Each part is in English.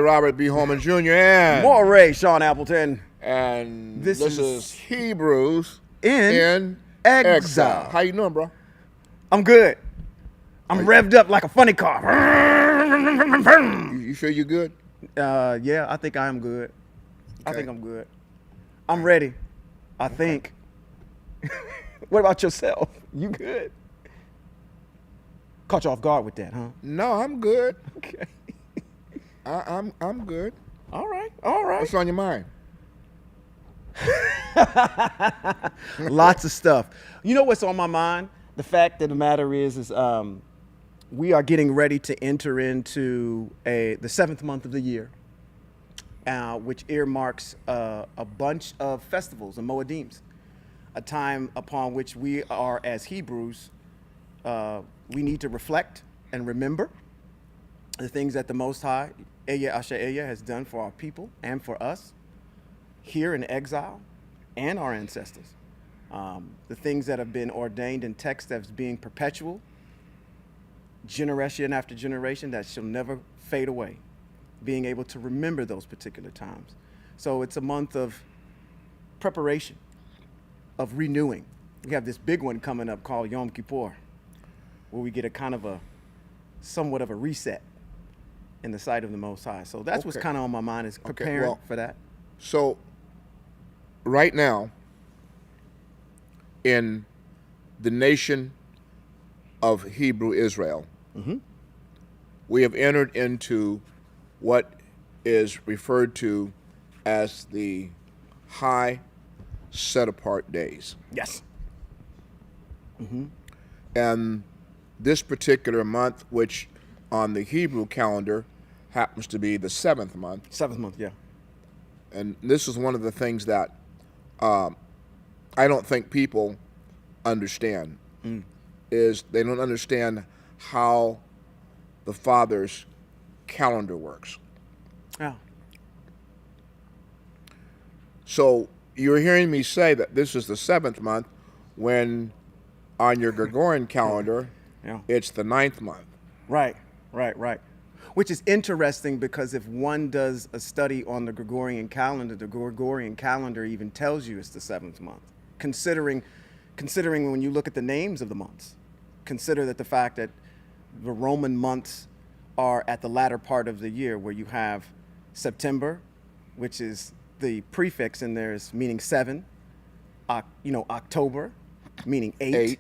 Robert B. Holman Jr. and Moreh Shawn Appleton. And This this is Hebrews in Exile. Exile. How you doing, bro? I'm good. I'm revved up like a funny car. You sure you good? Yeah, I think I am good. I Okay. think I'm good. I'm ready. I think. What about yourself? You good? Caught you off guard with that, huh? No, I'm good. Okay. I'm good. All right. All right. What's on your mind? Lots of stuff. You know what's on my mind? The fact of the matter is we are getting ready to enter into the seventh month of the year, which earmarks a bunch of festivals and moedims, a time upon which we are, as Hebrews, we need to reflect and remember the things that the Most High YHWH has done for our people and for us here in exile and our ancestors. The things that have been ordained in text as being perpetual, generation after generation, that shall never fade away, being able to remember those particular times. So it's a month of preparation, of renewing. We have this big one coming up called Yom Kippur, where we get a kind of somewhat of a reset in the sight of the Most High. So that's what's kind of on my mind, is preparing for that. So right now, in the nation of Hebrew Israel, we have entered into what is referred to as the high set-apart days. Yes. And this particular month, which on the Hebrew calendar happens to be the seventh month. Seventh month, yeah. And this is one of the things that I don't think people understand, is they don't understand how the Father's calendar works. Yeah. So you're hearing me say that this is the seventh month when on your Gregorian calendar, it's the ninth month. Right. Which is interesting, because if one does a study on the Gregorian calendar even tells you it's the seventh month. Considering when you look at the names of the months, consider that the fact that the Roman months are at the latter part of the year, where you have September, which is the prefix in there is meaning 7, October meaning 8,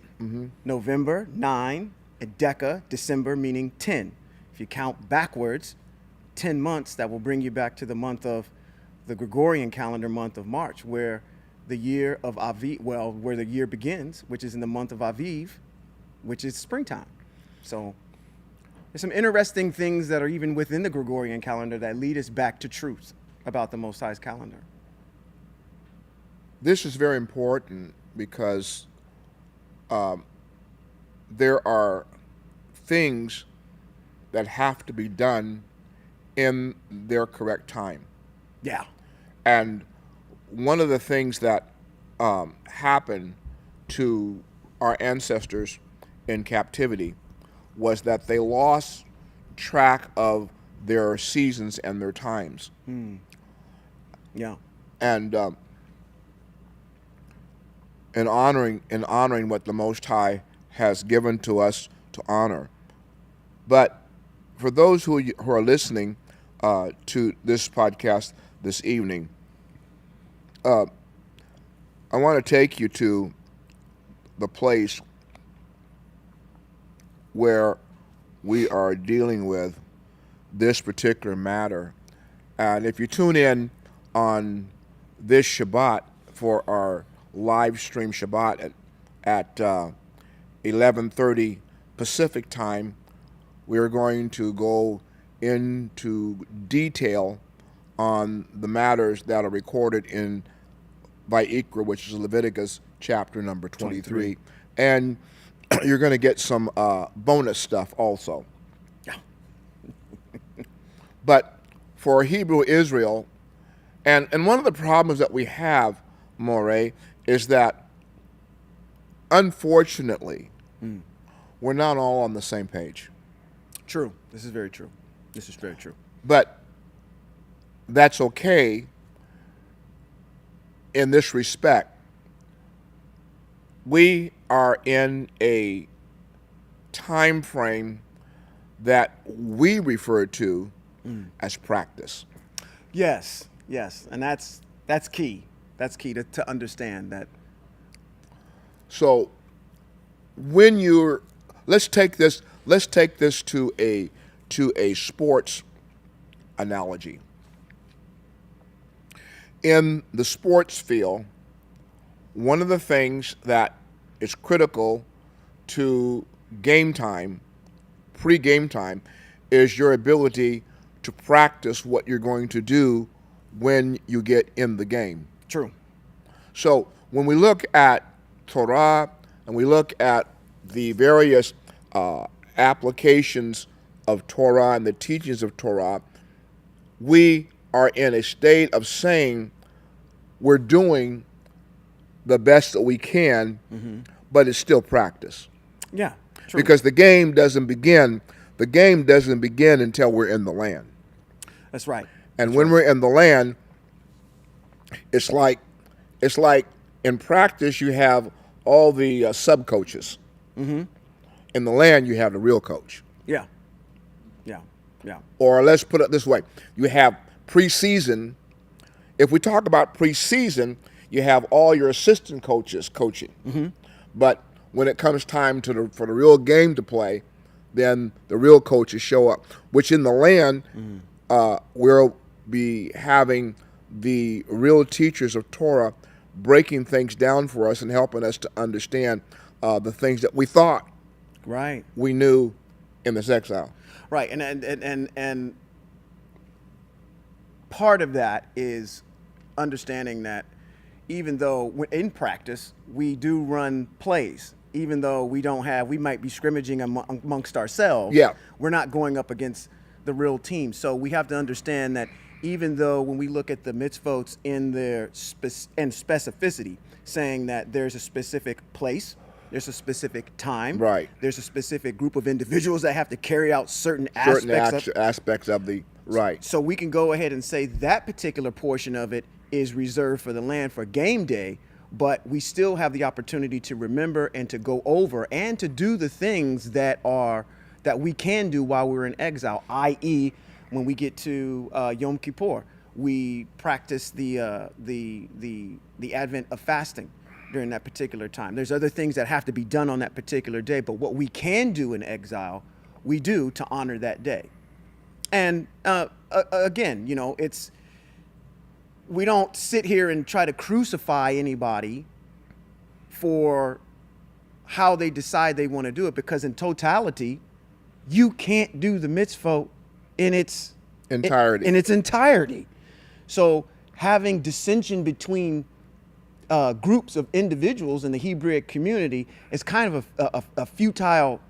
November 9, and December meaning 10. If you count backwards, 10 months, that will bring you back to the month of the Gregorian calendar month of March, where the year of Aviv, where the year begins, which is in the month of Aviv, which is springtime. So there's some interesting things that are even within the Gregorian calendar that lead us back to truth about the Most High's calendar. This is very important because there are things that have to be done in their correct time. Yeah. And one of the things that happened to our ancestors in captivity was that they lost track of their seasons and their times. Yeah. And in honoring what the Most High has given to us to honor. But for those who are listening to this podcast this evening, I want to take you to the place where we are dealing with this particular matter. And if you tune in on this Shabbat for our live stream Shabbat at 11:30 Pacific time, we're going to go into detail on the matters that are recorded in Vayikra, which is Leviticus chapter number 23. And you're going to get some bonus stuff also. Yeah. But for Hebrew Israel, and one of the problems that we have, Moreh, is that unfortunately, we're not all on the same page. True. This is very true. This is very true. But that's okay in this respect. We are in a time frame that we refer to as practice. Yes, yes, and that's key. That's key to understand that. So when you're, let's take this to a sports analogy. In the sports field, one of the things that is critical to game time, pre-game time, is your ability to practice what you're going to do when you get in the game. True. So when we look at Torah and we look at the various applications of Torah and the teachings of Torah, we are in a state of saying we're doing the best that we can, but it's still practice. Yeah. True. Because the game doesn't begin. The game doesn't begin until we're in the land. That's right. And when we're in the land, it's like in practice you have all the sub coaches. In the land you have the real coach. Yeah. Yeah. Yeah. Or let's put it this way: you have preseason. If we talk about preseason, you have all your assistant coaches coaching. But when it comes time for the real game to play, then the real coaches show up. Which in the land, we'll be having the real teachers of Torah breaking things down for us and helping us to understand the things that we thought Right. we knew in this exile. Right. And part of that is understanding that even though in practice we do run plays, even though we might be scrimmaging amongst ourselves, Yeah. we're not going up against the real team. So we have to understand that even though when we look at the mitzvot in their specificity, saying that there's a specific place, there's a specific time, Right. there's a specific group of individuals that have to carry out certain aspects of the right. So we can go ahead and say that particular portion of it is reserved for the land for game day, but we still have the opportunity to remember and to go over and to do the things that we can do while we're in exile, i.e., when we get to Yom Kippur, we practice the advent of fasting during that particular time. There's other things that have to be done on that particular day, but what we can do in exile, we do to honor that day. And again, we don't sit here and try to crucify anybody for how they decide they want to do it, because in totality, you can't do the mitzvot in its entirety. So having dissension between groups of individuals in the Hebraic community is kind of a futile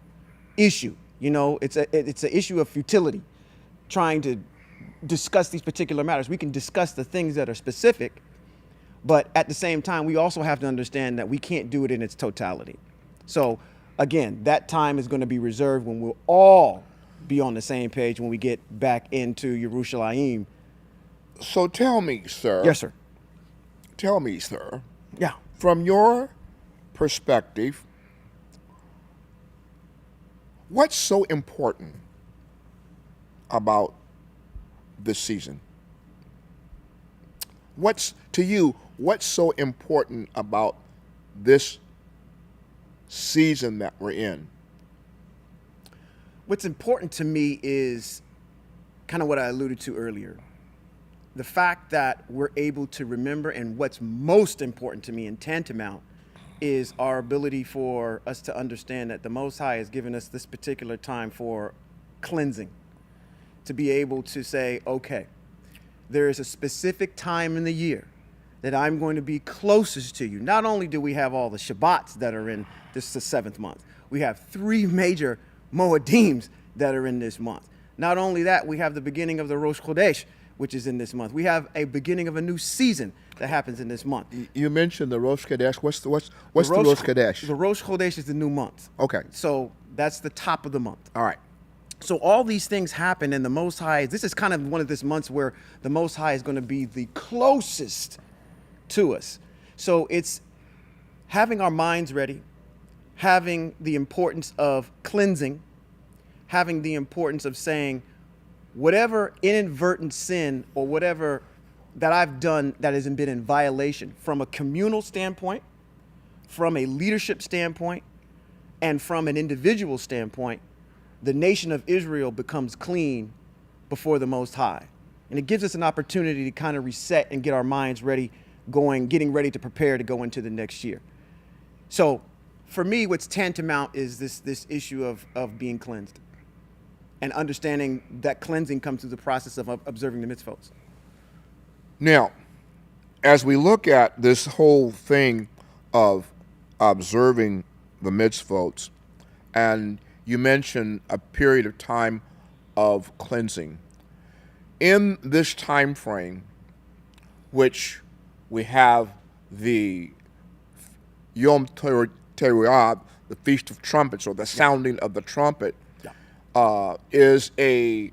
issue. It's an issue of futility, trying to discuss these particular matters. We can discuss the things that are specific, but at the same time, we also have to understand that we can't do it in its totality. So again, that time is going to be reserved when we'll all be on the same page when we get back into Yerushalayim. So tell me, sir. Yes, sir. Tell me, sir. Yeah. From your perspective, what's so important about this season? What's so important about this season that we're in? What's important to me is kind of what I alluded to earlier. The fact that we're able to remember, and what's most important to me in tantamount is our ability for us to understand that the Most High has given us this particular time for cleansing, to be able to say, okay, there is a specific time in the year that I'm going to be closest to you. Not only do we have all the Shabbats that are in the 7th month, we have 3 major Moedims that are in this month. Not only that, we have the beginning of the Rosh Chodesh, which is in this month. We have a beginning of a new season that happens in this month. You mentioned the Rosh Chodesh. What's the Rosh Chodesh? The Rosh Chodesh is the new month. Okay. So that's the top of the month. All right. So all these things happen, and the Most High, this is kind of one of this months where the Most High is going to be the closest to us. So it's having our minds ready, having the importance of cleansing, having the importance of saying, whatever inadvertent sin or whatever that I've done that has been in violation from a communal standpoint, from a leadership standpoint, and from an individual standpoint, the nation of Israel becomes clean before the Most High. And it gives us an opportunity to kind of reset and get our minds ready, getting ready to prepare to go into the next year. So for me, what's tantamount is this issue of being cleansed and understanding that cleansing comes through the process of observing the mitzvot. Now, as we look at this whole thing of observing the mitzvot, and you mentioned a period of time of cleansing. In this time frame, which we have the Yom Teruah, the Feast of Trumpets, or the sounding of the trumpet, is a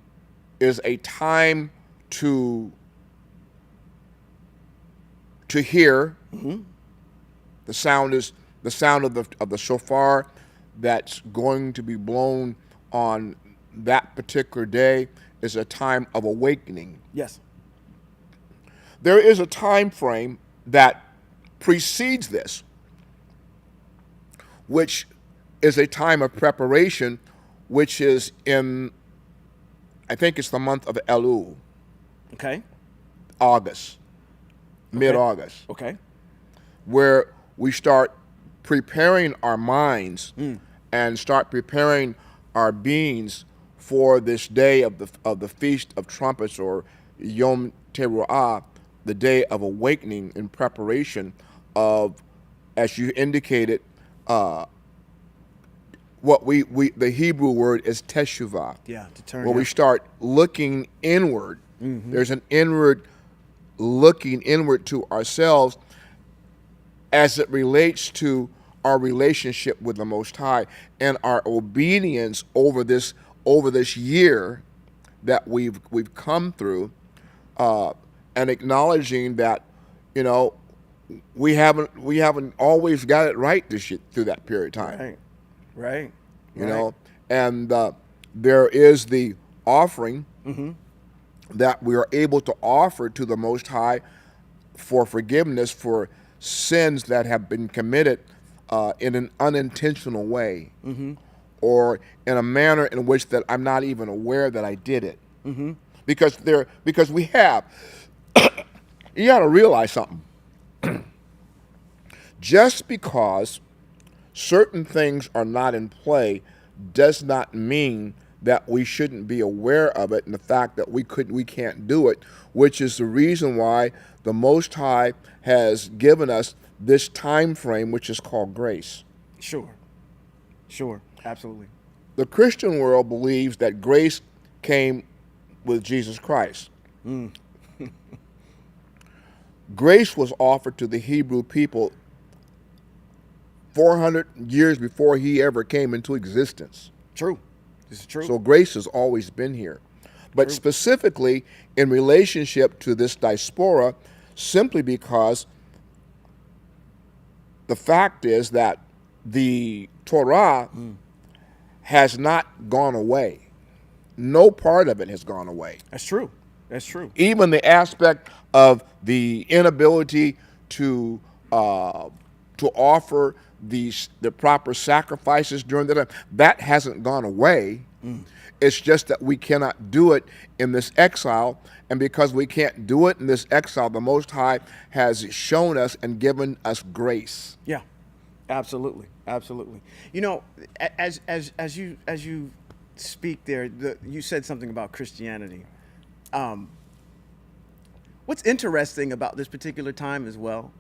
time to hear. The sound is the sound of the shofar that's going to be blown on that particular day is a time of awakening. Yes. There is a time frame that precedes this, which is a time of preparation, which is in, I think it's the month of Elul. Okay. August, mid-August. Okay. Where we start preparing our minds and start preparing our beings for this day of the Feast of Trumpets, or Yom Teruah, the day of awakening, in preparation of, as you indicated, what the Hebrew word is teshuvah. Yeah, to turn. Where we start looking inward. There's an inward looking inward to ourselves as it relates to our relationship with the Most High and our obedience over this year that we've come through, and acknowledging that, you know, we haven't always got it right through that period of time. Right. You know, and there is the offering that we are able to offer to the Most High for forgiveness for sins that have been committed in an unintentional way, or in a manner in which that I'm not even aware that I did it. Because we have. You got to realize something. Just because certain things are not in play does not mean that we shouldn't be aware of it, and the fact that we can't do it, which is the reason why the Most High has given us this time frame, which is called grace. Sure, absolutely. The Christian world believes that grace came with Jesus Christ. Grace was offered to the Hebrew people 400 years before he ever came into existence. True. This is true. So grace has always been here. But specifically in relationship to this diaspora, simply because the fact is that the Torah has not gone away. No part of it has gone away. That's true. Even the aspect of the inability to offer the proper sacrifices during the time, that hasn't gone away. It's just that we cannot do it in this exile, and because we can't do it in this exile, the Most High has shown us and given us grace. Yeah, absolutely. You know, as you speak there, you said something about Christianity. What's interesting about this particular time as well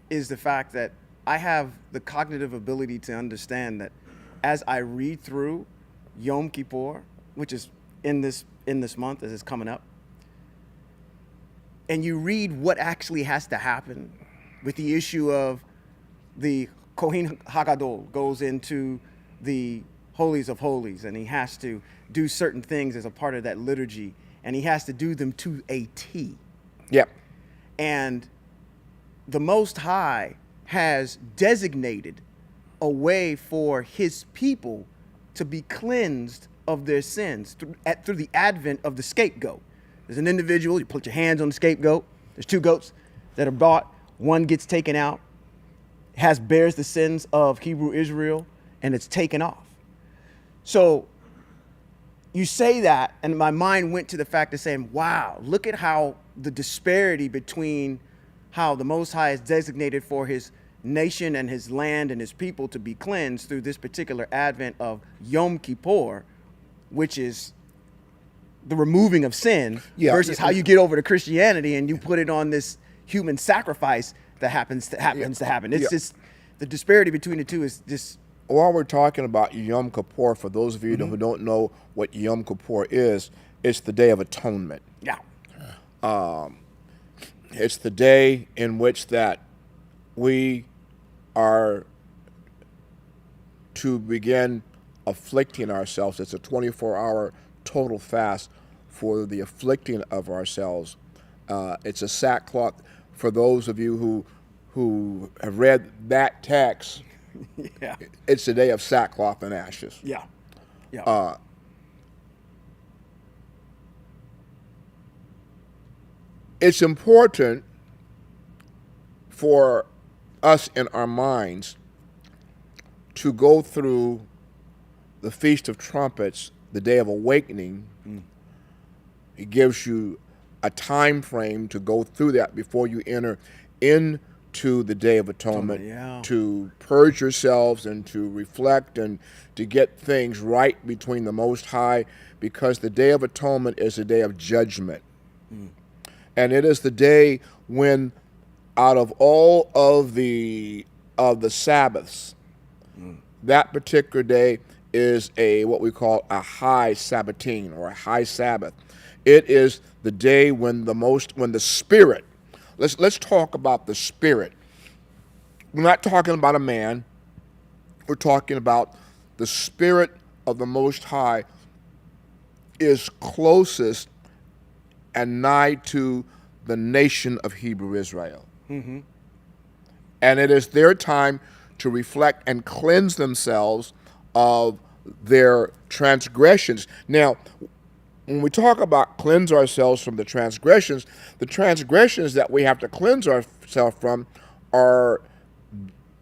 is the fact that I have the cognitive ability to understand that as I read through Yom Kippur, which is in this month as it's coming up, and you read what actually has to happen with the issue of the Kohen Hagadol goes into the holies of holies, and he has to do certain things as a part of that liturgy, and he has to do them to a T. Yep. And the Most High has designated a way for his people to be cleansed of their sins through the advent of the scapegoat. There's an individual, you put your hands on the scapegoat. There's two goats that are brought. One gets taken out, bears the sins of Hebrew Israel, and it's taken off. So you say that, and my mind went to the fact of saying, wow, look at how the disparity between how the Most High is designated for his nation and his land and his people to be cleansed through this particular advent of Yom Kippur, which is the removing of sin, versus how you get over to Christianity and you put it on this human sacrifice that happens to happen. It's just the disparity between the two is just. While we're talking about Yom Kippur, for those of you who don't know what Yom Kippur is, it's the Day of Atonement. Yeah. It's the day in which that we are to begin afflicting ourselves. It's a 24-hour total fast for the afflicting of ourselves. It's a sackcloth. For those of you who have read that text, Yeah. it's a day of sackcloth and ashes. Yeah. Yeah. It's important for us in our minds to go through the Feast of Trumpets, the Day of Awakening. It gives you a time frame to go through that before you enter into the Day of Atonement, to purge yourselves and to reflect and to get things right between the Most High, because the Day of Atonement is a day of judgment. And it is the day when, out of all of the Sabbaths, that particular day is what we call a high Sabbateen, or a high Sabbath. It is the day when the Spirit. Let's talk about the Spirit. We're not talking about a man. We're talking about the Spirit of the Most High is closest and nigh to the nation of Hebrew Israel. And it is their time to reflect and cleanse themselves of their transgressions. Now, when we talk about cleanse ourselves from the transgressions that we have to cleanse ourselves from are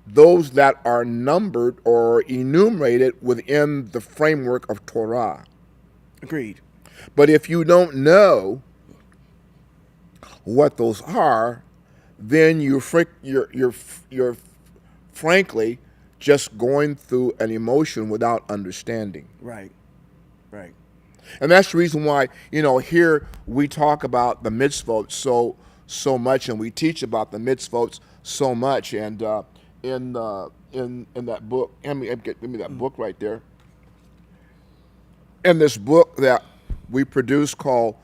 those that are numbered or enumerated within the framework of Torah. Agreed. But if you don't know what those are, then you're frankly just going through an emotion without understanding. Right. Right. And that's the reason why, here we talk about the mitzvot so much, and we teach about the mitzvot so much. And in that book, give me that book right there. In this book that we produce called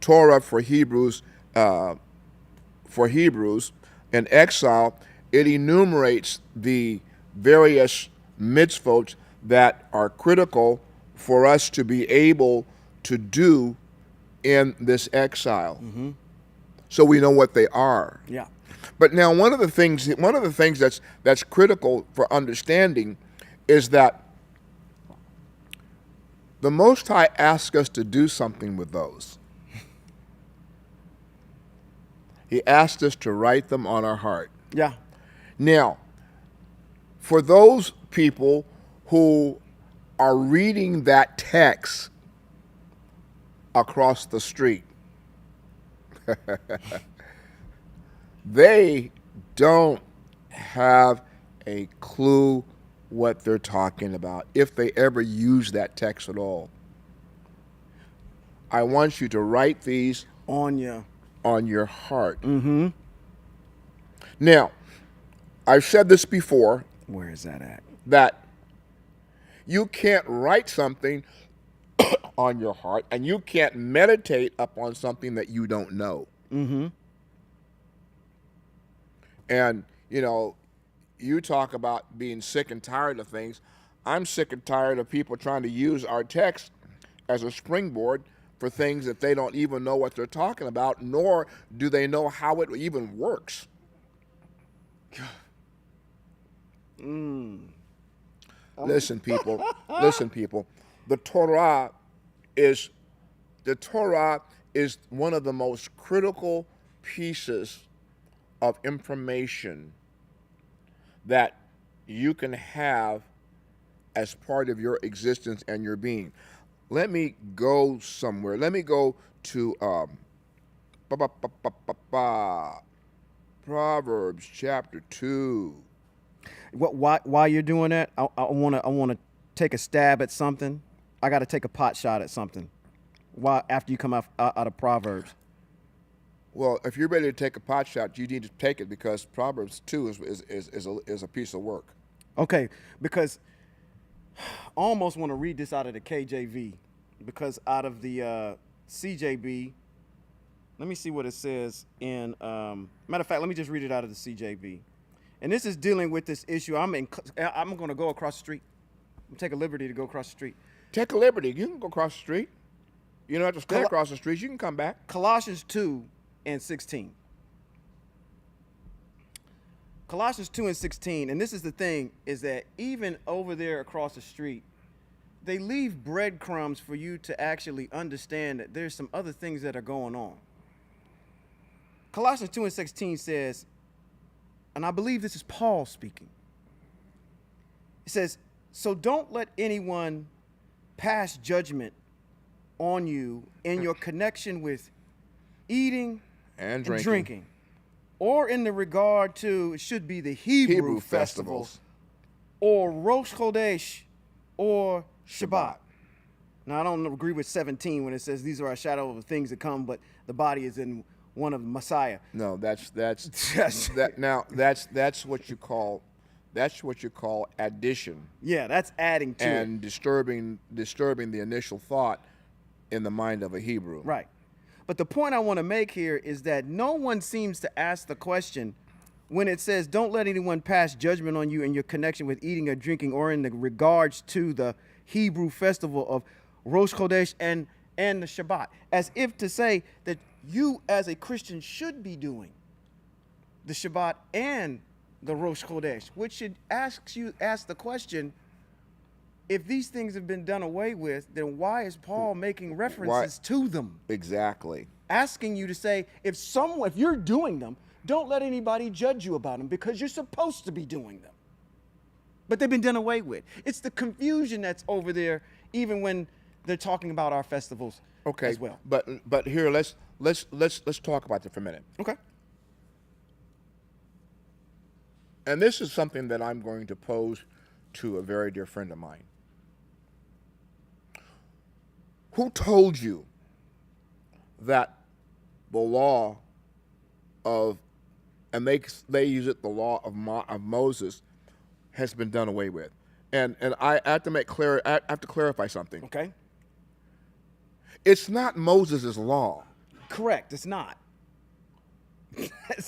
Torah for Hebrews, in Exile, it enumerates the various mitzvot that are critical for us to be able to do in this exile. So we know what they are. Yeah. But now one of the things that's critical for understanding is that the Most High asks us to do something with those. He asked us to write them on our heart. Yeah. Now, for those people who are reading that text across the street, they don't have a clue what they're talking about, if they ever use that text at all. I want you to write these On your heart. Now, I've said this before. Where is that at? That you can't write something on your heart, and you can't meditate upon something that you don't know. And, you talk about being sick and tired of things. I'm sick and tired of people trying to use our text as a springboard for things that they don't even know what they're talking about, nor do they know how it even works. Listen, people. Listen, people. The Torah is one of the most critical pieces of information that you can have as part of your existence and your being. Let me go somewhere. Let me go to Proverbs chapter 2. While you're doing that, I wanna take a stab at something. I got to take a pot shot at something. After you come out of Proverbs. Well, if you're ready to take a pot shot, you need to take it, because Proverbs 2 is a piece of work. Okay, because I almost want to read this out of the KJV, because out of the CJB, let me see what it says in. Matter of fact, let me just read it out of the CJB, and this is dealing with this issue. I'm going to go across the street. I'm take a liberty to go across the street. Take a liberty. You can go across the street. You don't have to stay across the street. You can come back. Colossians 2:16. Colossians 2:16, and this is the thing, is that even over there across the street, they leave breadcrumbs for you to actually understand that there's some other things that are going on. Colossians 2:16 says, and I believe this is Paul speaking. It says, so don't let anyone pass judgment on you in your connection with eating and drinking, or in the regard to, it should be the Hebrew festivals, or Rosh Chodesh, or Shabbat. Now, I don't agree with 17 when it says these are a shadow of the things to come, but the body is in one of Messiah. No, that's what you call addition. Yeah, that's adding to and it. disturbing the initial thought in the mind of a Hebrew. Right. But the point I want to make here is that no one seems to ask the question when it says, don't let anyone pass judgment on you in your connection with eating or drinking, or in the regards to the Hebrew festival of Rosh Chodesh and the Shabbat, as if to say that you as a Christian should be doing the Shabbat and the Rosh Chodesh, which should ask the question, if these things have been done away with, then why is Paul making references to them? Exactly. Asking you to say, if you're doing them, don't let anybody judge you about them, because you're supposed to be doing them. But they've been done away with. It's the confusion that's over there, even when they're talking about our festivals as well. But here, let's talk about that for a minute. Okay. And this is something that I'm going to pose to a very dear friend of mine. Who told you that the law of, and they use it, the law of Moses, has been done away with? And I have to I have to clarify something. Okay. It's not Moses' law. Correct. It's not.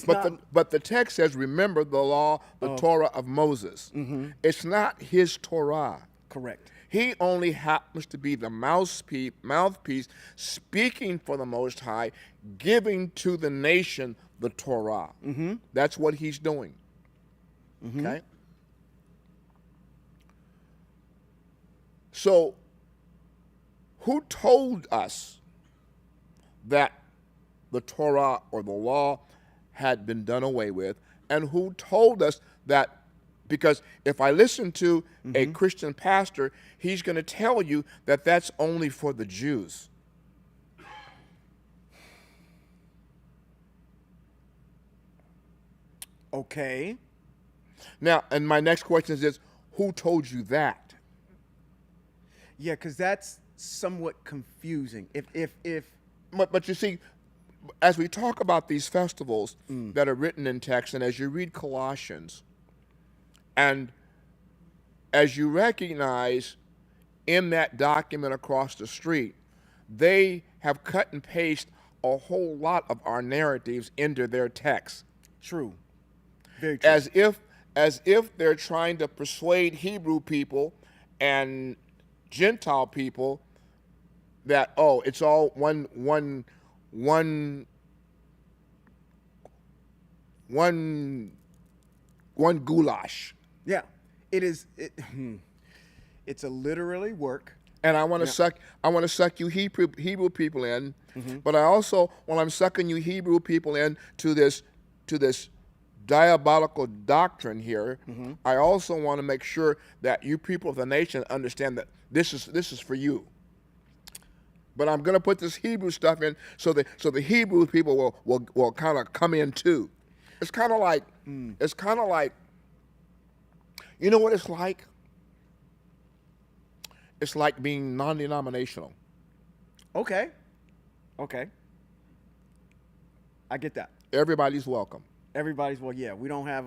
But the text says, remember the law, the Torah of Moses. Mm-hmm. It's not his Torah. Correct. He only happens to be the mouthpiece speaking for the Most High, giving to the nation the Torah. Mm-hmm. That's what he's doing. Mm-hmm. Okay? So, who told us that the Torah or the law had been done away with? And who told us that? Because if I listen to a Christian pastor, he's going to tell you that that's only for the Jews. Okay. Now, and my next question is, who told you that? Yeah, because that's somewhat confusing. But you see, as we talk about these festivals that are written in text, and as you read Colossians, and as you recognize in that document across the street, they have cut and pasted a whole lot of our narratives into their text. True. Very true. As if they're trying to persuade Hebrew people and Gentile people that, oh, it's all one goulash. Yeah, it is. It's a literally work. And I want to suck you Hebrew people in, but I also, when I'm sucking you Hebrew people in to this diabolical doctrine here, I also want to make sure that you people of the nation understand that this is for you. But I'm going to put this Hebrew stuff in so the Hebrew people will kind of come in too. It's kind of like you know what it's like? It's like being non-denominational. Okay. I get that. Everybody's welcome. Everybody's, well, yeah, we don't have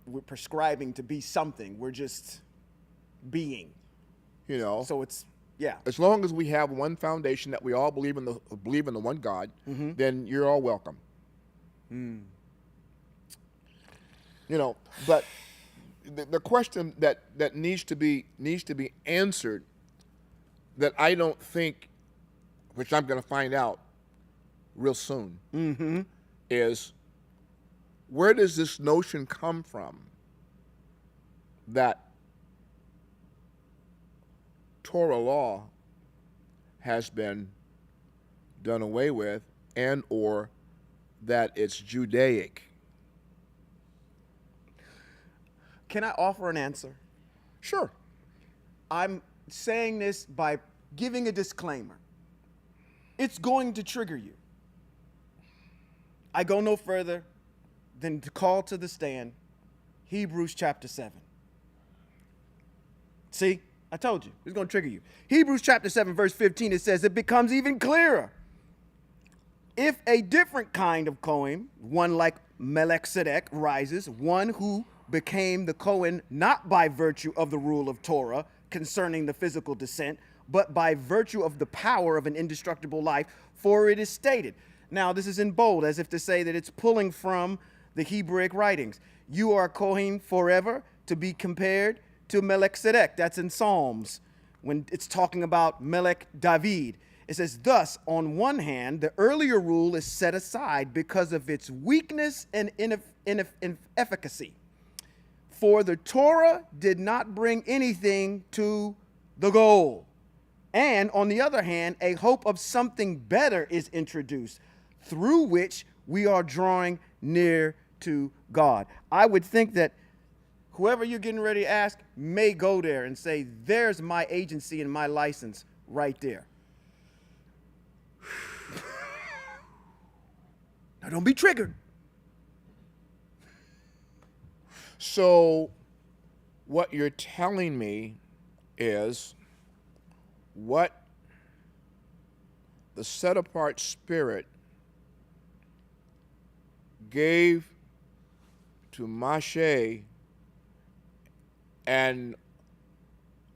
we're prescribing to be something. We're just being. You know. So it's, yeah. As long as we have one foundation that we all believe in the one God, then you're all welcome. You know, but the question that needs to be answered, that I don't think, which I'm going to find out real soon, is where does this notion come from that Torah law has been done away with, and or that it's Judaic? Can I offer an answer? Sure. I'm saying this by giving a disclaimer. It's going to trigger you. I go no further than to call to the stand Hebrews chapter 7. See, I told you, it's going to trigger you. Hebrews chapter 7, verse 15, it says, it becomes even clearer. If a different kind of Kohen, one like Melchizedek, rises, one who became the Kohen not by virtue of the rule of Torah concerning the physical descent, but by virtue of the power of an indestructible life, for it is stated. Now, this is in bold, as if to say that it's pulling from the Hebraic writings. You are Kohen forever, to be compared to Melchizedek. That's in Psalms, when it's talking about Melech David. It says, thus, on one hand, the earlier rule is set aside because of its weakness and inefficacy. For the Torah did not bring anything to the goal. And on the other hand, a hope of something better is introduced, through which we are drawing near to God. I would think that whoever you're getting ready to ask may go there and say, there's my agency and my license right there. Now don't be triggered. So what you're telling me is what the set-apart spirit gave to Moshe, and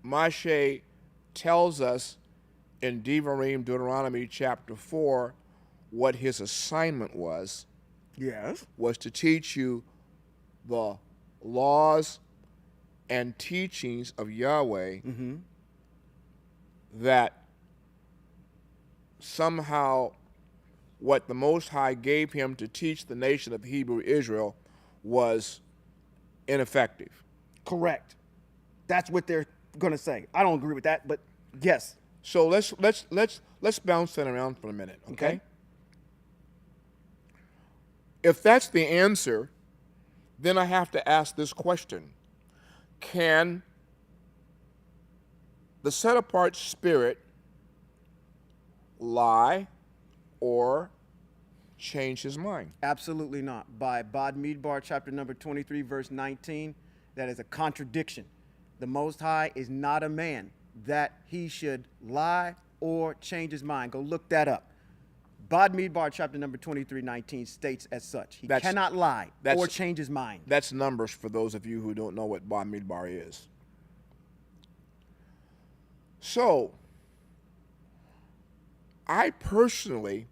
Moshe tells us in Deuteronomy chapter 4 what his assignment was. Yes. Was to teach you the laws and teachings of Yahweh, that somehow what the Most High gave him to teach the nation of Hebrew Israel was ineffective. Correct. That's what they're going to say. I don't agree with that, but yes. So let's bounce that around for a minute, okay? If that's the answer, then I have to ask this question. Can the set-apart spirit lie or change his mind? Absolutely not. By Bamidbar chapter number 23, verse 19, that is a contradiction. The Most High is not a man that he should lie or change his mind. Go look that up. Bamidbar chapter number 23:19 states as such. He cannot lie or change his mind. That's Numbers for those of you who don't know what Bamidbar is. So, I personally,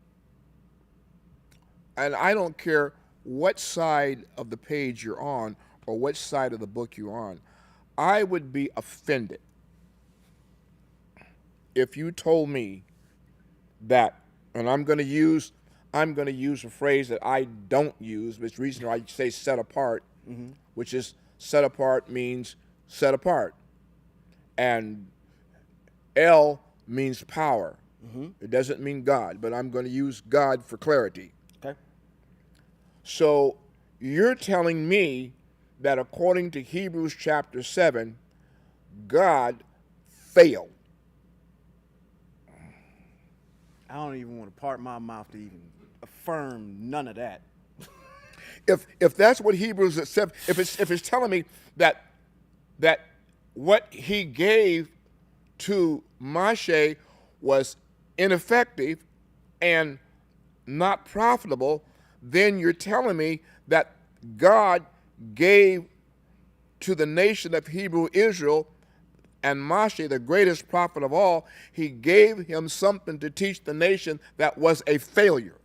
and I don't care what side of the page you're on or what side of the book you're on, I would be offended if you told me that, and I'm going to use a phrase that I don't use, which reason I say set apart, which is set apart means set apart, and El means power. It doesn't mean God, but I'm going to use God for clarity. Okay. So you're telling me that according to Hebrews chapter 7, God failed. I don't even want to part my mouth to even affirm none of that. If that's what Hebrews is, if it's telling me that what he gave to Moshe was ineffective and not profitable, then you're telling me that God gave to the nation of Hebrew Israel and Moshe, the greatest prophet of all, he gave him something to teach the nation that was a failure.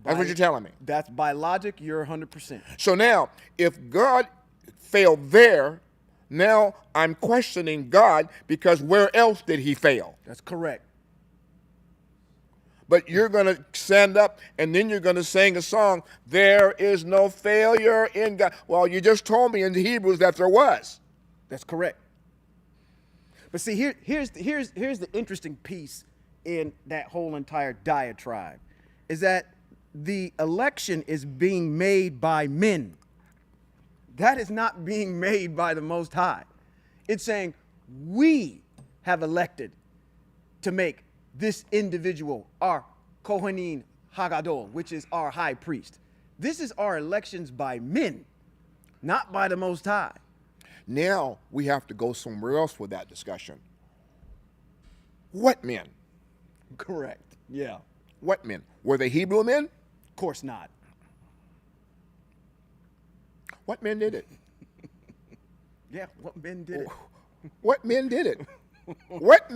That's what you're telling me. That's by logic, you're 100%. So now, if God failed there, now I'm questioning God because where else did he fail? That's correct. But you're going to stand up and then you're going to sing a song, there is no failure in God. Well, you just told me in the Hebrews that there was. That's correct. But see, here's the interesting piece in that whole entire diatribe, is that the election is being made by men. That is not being made by the Most High. It's saying we have elected to make this individual our Kohanim Hagadol, which is our high priest. This is our elections by men, not by the Most High. Now we have to go somewhere else with that discussion. What men? Correct. Yeah. What men? Were they Hebrew men? Of course not. What men did it? Yeah, what men did it? What men did it? What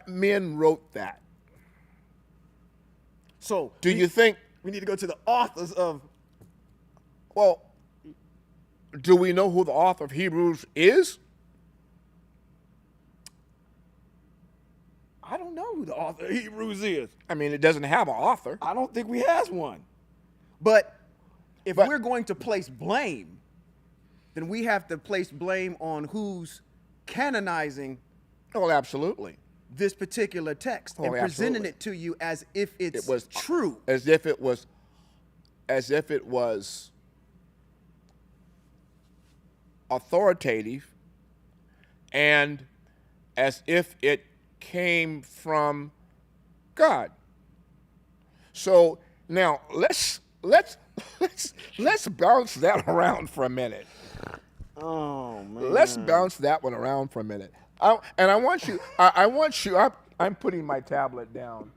men wrote that? So Do you think, we need to go to the authors of... well, do we know who the author of Hebrews is? I don't know who the author of Hebrews is. I mean, it doesn't have an author. I don't think we has one. But if we're going to place blame, then we have to place blame on who's canonizing Oh, absolutely. this particular text and presenting it to you as if it's true. As if it was authoritative, and as if it came from God. So now let's bounce that around for a minute. Oh man. Let's bounce that one around for a minute. I want you. I'm putting my tablet down.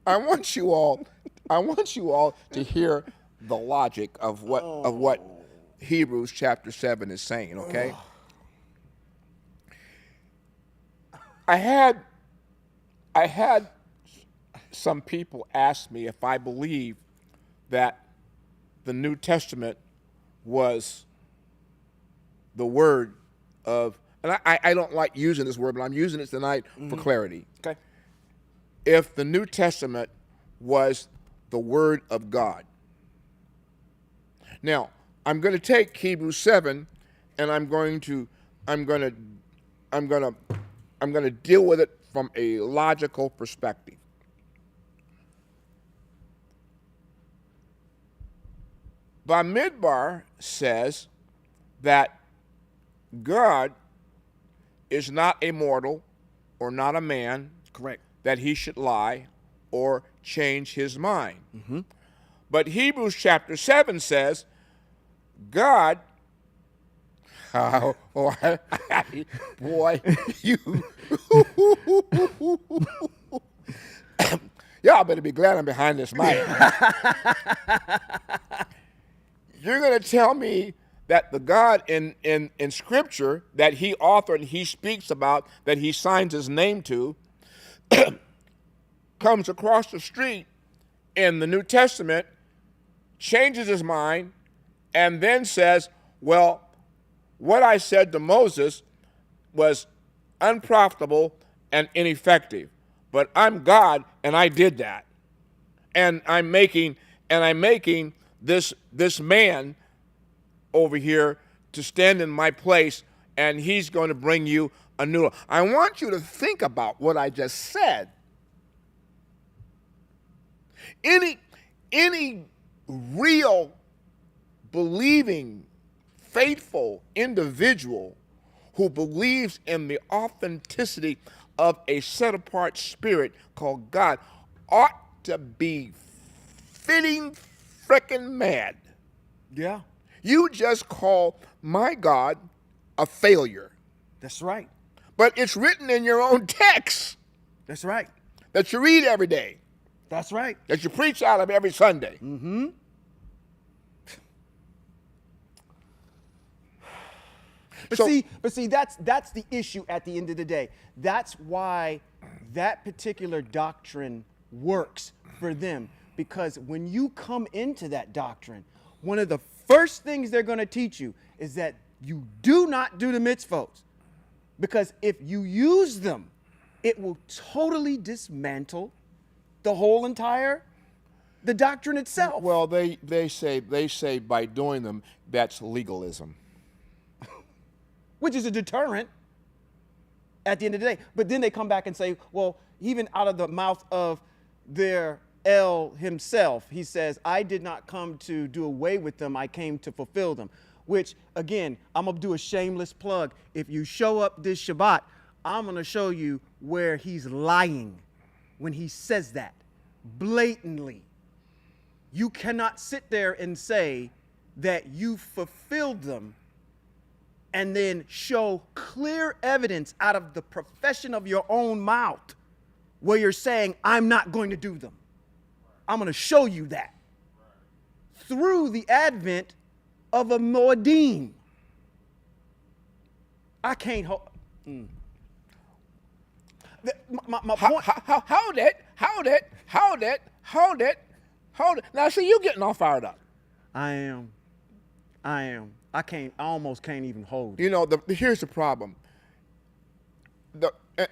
I want you all to hear the logic of what Hebrews chapter 7 is saying. Okay. I had some people ask me if I believe that the New Testament was the word of, and I don't like using this word, but I'm using it tonight for clarity. Okay. If the New Testament was the word of God. Now, I'm going to take Hebrews 7 and I'm going to deal with it from a logical perspective. Bamidbar says that God is not a mortal or not a man. Correct. That he should lie or change his mind. But Hebrews chapter 7 says God, boy, you, y'all better be glad I'm behind this mic. You're going to tell me that the God in Scripture that he authored and he speaks about, that he signs his name to, comes across the street in the New Testament, changes his mind, and then says, well, what I said to Moses was unprofitable and ineffective. But I'm God, and I did that. And I'm making this man over here to stand in my place, and he's going to bring you a new law. I want you to think about what I just said. Any real, believing, faithful individual who believes in the authenticity of a set-apart spirit called God ought to be fitting frickin' mad. Yeah. You just call my God a failure. That's right. But it's written in your own text That's right. that you read every day, That's right. that you preach out of every Sunday. Mm-hmm. But see, that's the issue at the end of the day. That's why that particular doctrine works for them. Because when you come into that doctrine, one of the first things they're going to teach you is that you do not do the mitzvot. Because if you use them, it will totally dismantle the whole entire, the doctrine itself. Well, they say by doing them, that's legalism. Which is a deterrent at the end of the day. But then they come back and say, well, even out of the mouth of their El himself, he says, I did not come to do away with them, I came to fulfill them. Which, again, I'm going to do a shameless plug. If you show up this Shabbat, I'm going to show you where he's lying when he says that blatantly. You cannot sit there and say that you fulfilled them and then show clear evidence out of the profession of your own mouth where you're saying, I'm not going to do them. I'm going to show you that through the advent of a Moedim. I can't hold. My point. Hold it. Now, see, you getting all fired up. I am. I almost can't even hold it. You know, here's the problem.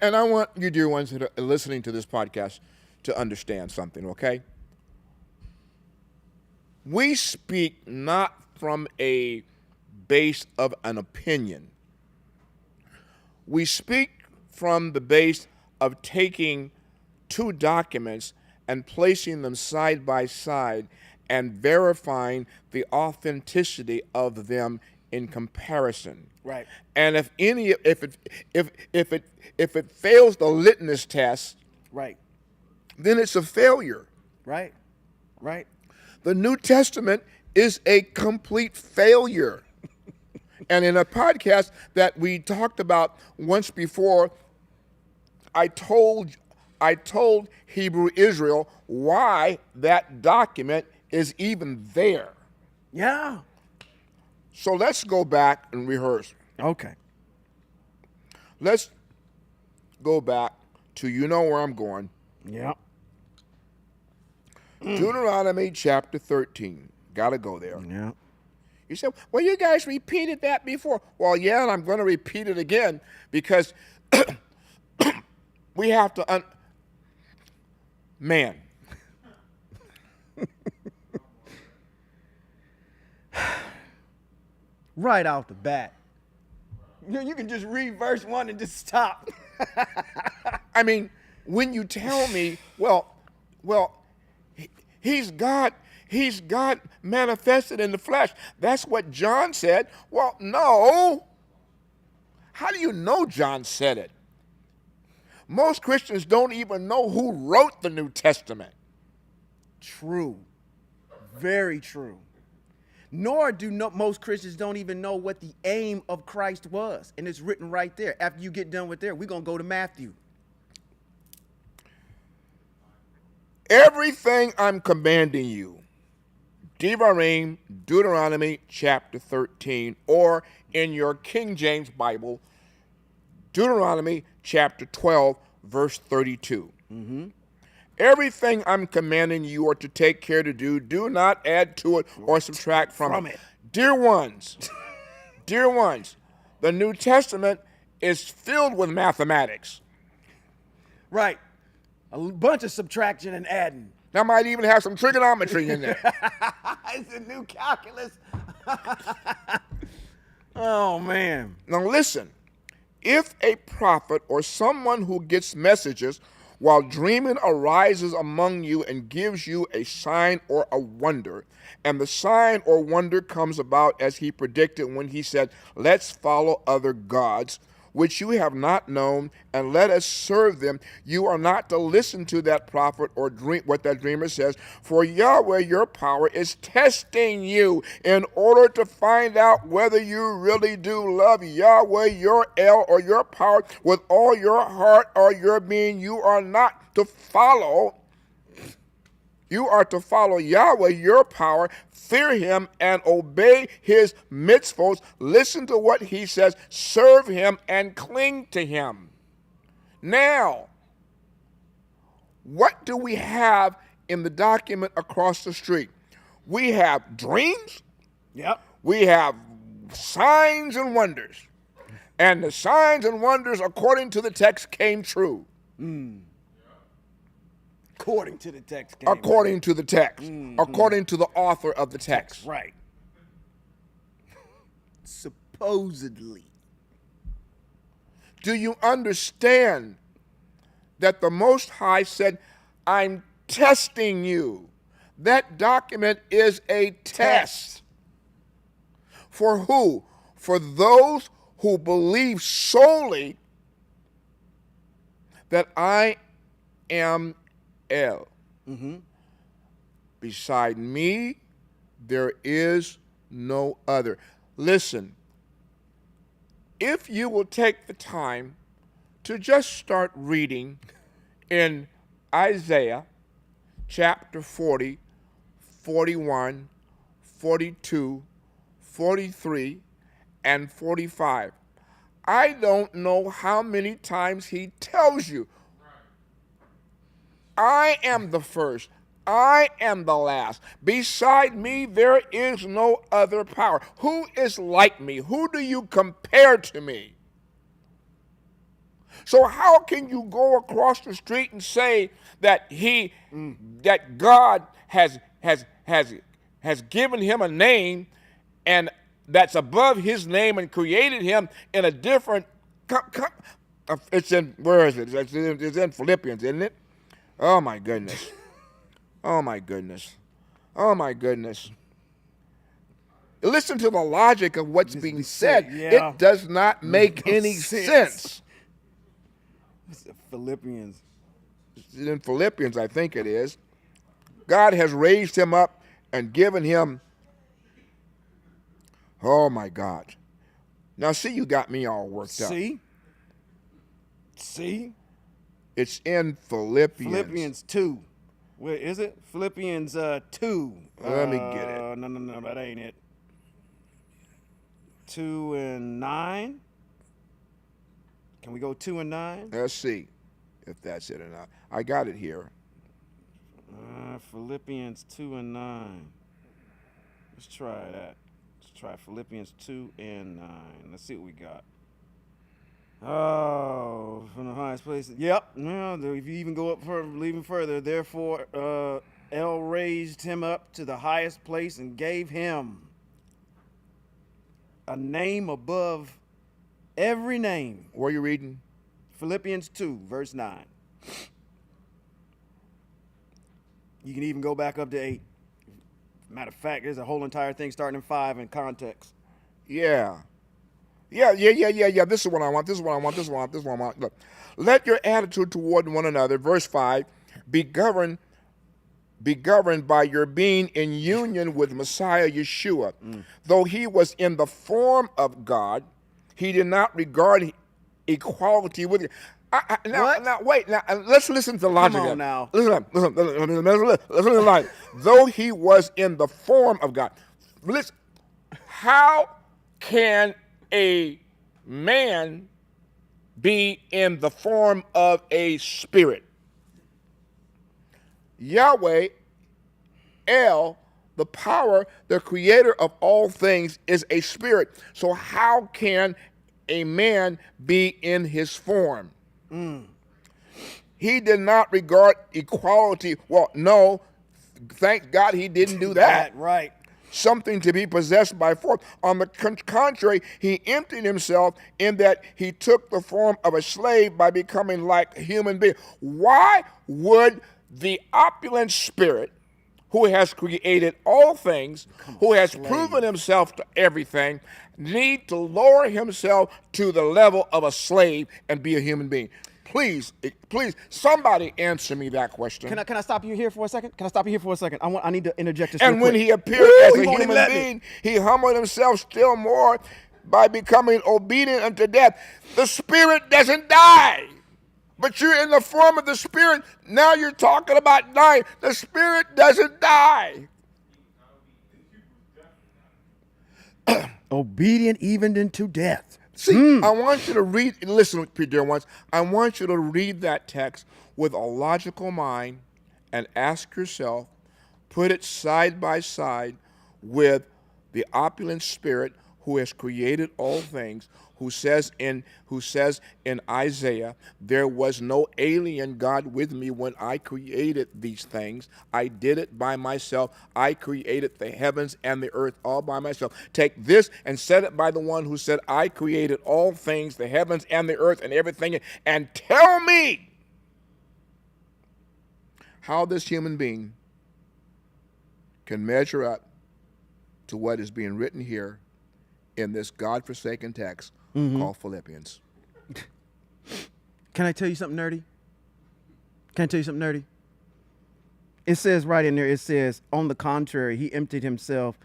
And I want you dear ones that are listening to this podcast to understand something, okay? We speak not from a base of an opinion. We speak from the base of taking two documents and placing them side by side and verifying the authenticity of them in comparison. Right. And if it fails the litmus test, Right. then it's a failure. Right. Right. The New Testament is a complete failure. And in a podcast that we talked about once before, I told Hebrew Israel why that document is even there. Yeah. So let's go back and rehearse. Okay. Let's go back to, you know where I'm going. Yeah. Deuteronomy chapter 13. Got to go there. Yeah. You said, well, you guys repeated that before. Well, yeah, and I'm going to repeat it again because we have to, man. Right out the bat. You can just read verse 1 and just stop. I mean, when you tell me, well, he's God manifested in the flesh. That's what John said. Well, no. How do you know John said it? Most Christians don't even know who wrote the New Testament. True. Very true. Nor do most Christians don't even know what the aim of Christ was. And it's written right there. After you get done with there, we're going to go to Matthew. Everything I'm commanding you, Devarim, Deuteronomy chapter 13, or in your King James Bible, Deuteronomy chapter 12, verse 32. Mm-hmm. Everything I'm commanding you are to take care to do, do not add to it or subtract from it. Dear ones, The New Testament is filled with mathematics. Right. A bunch of subtraction and adding. That might even have some trigonometry in there. It's a new calculus. Oh, man. Now listen, if a prophet or someone who gets messages while dreaming arises among you and gives you a sign or a wonder, and the sign or wonder comes about as he predicted when he said, let's follow other gods, which you have not known, and let us serve them, you are not to listen to that prophet or dream what that dreamer says, for Yahweh your power is testing you in order to find out whether you really do love Yahweh your El or your power with all your heart or your being. You are not to follow Yahweh, your power, fear him, and obey his mitzvot. Listen to what he says, serve him, and cling to him. Now, what do we have in the document across the street? We have dreams. Yep. We have signs and wonders. And the signs and wonders, according to the text, came true. According to the text. According to the text. According to the author of the text. Right. Supposedly. Do you understand that the Most High said, I'm testing you? That document is a test. For who? For those who believe solely that I am El. Beside me, there is no other. Listen, if you will take the time to just start reading in Isaiah chapter 40, 41, 42, 43, and 45, I don't know how many times he tells you, I am the first. I am the last. Beside me, there is no other power. Who is like me? Who do you compare to me? So how can you go across the street and say that that God has given him a name and that's above his name and created him in a different? It's in, where is it? It's in Philippians, isn't it? Oh my goodness. Oh my goodness. Oh my goodness. Listen to the logic of what's being said. Yeah. It does not make any sense. It's Philippians. In Philippians, I think it is. God has raised him up and given him. Oh my God. Now see, you got me all worked up. See? It's in Philippians. Philippians 2. Where is it? Philippians 2. Let me get it. No, that ain't it. 2 and 9. Can we go 2 and 9? Let's see if that's it or not. I got it here. Philippians 2 and 9. Let's try that. Let's try Philippians 2 and 9. Let's see what we got. Oh, from the highest place. Yep. Well, if you even go up even further, therefore, El raised him up to the highest place and gave him a name above every name. Where are you reading? Philippians 2, verse 9. You can even go back up to 8. Matter of fact, there's a whole entire thing starting in 5 in context. Yeah. This is what I want. This is what I want. This is what I want. This is what I want. Look, let your attitude toward one another, verse 5, be governed by your being in union with Messiah Yeshua. Though he was in the form of God, he did not regard equality with you. Now, let's listen to the logic. Come on now. Listen to the logic. Though he was in the form of God. Listen, how can a man be in the form of a spirit? Yahweh, El, the power, the creator of all things, is a spirit. So how can a man be in his form. He did not regard equality. Well, no, thank God he didn't do that. Right. Something to be possessed by force. On the contrary, he emptied himself in that he took the form of a slave by becoming like a human being. Why would the opulent spirit, who has created all things, who has proven himself to everything, need to lower himself to the level of a slave and be a human being? Please, somebody answer me that question. Can I stop you here for a second? I need to interject this. And real when quick. he appeared as a human being, he humbled himself still more by becoming obedient unto death. The spirit doesn't die, but you're in the form of the spirit. Now you're talking about dying. The spirit doesn't die. Obedient even unto death. See, I want you to read, listen, dear ones, I want you to read that text with a logical mind and ask yourself, put it side by side with the opulent spirit who has created all things, who says in Isaiah, there was no alien God with me when I created these things. I did it by myself. I created the heavens and the earth all by myself. Take this and set it by the one who said, I created all things, the heavens and the earth and everything, and tell me how this human being can measure up to what is being written here in this God-forsaken text called Philippians. Can I tell you something nerdy? It says right in there, it says, on the contrary, he emptied himself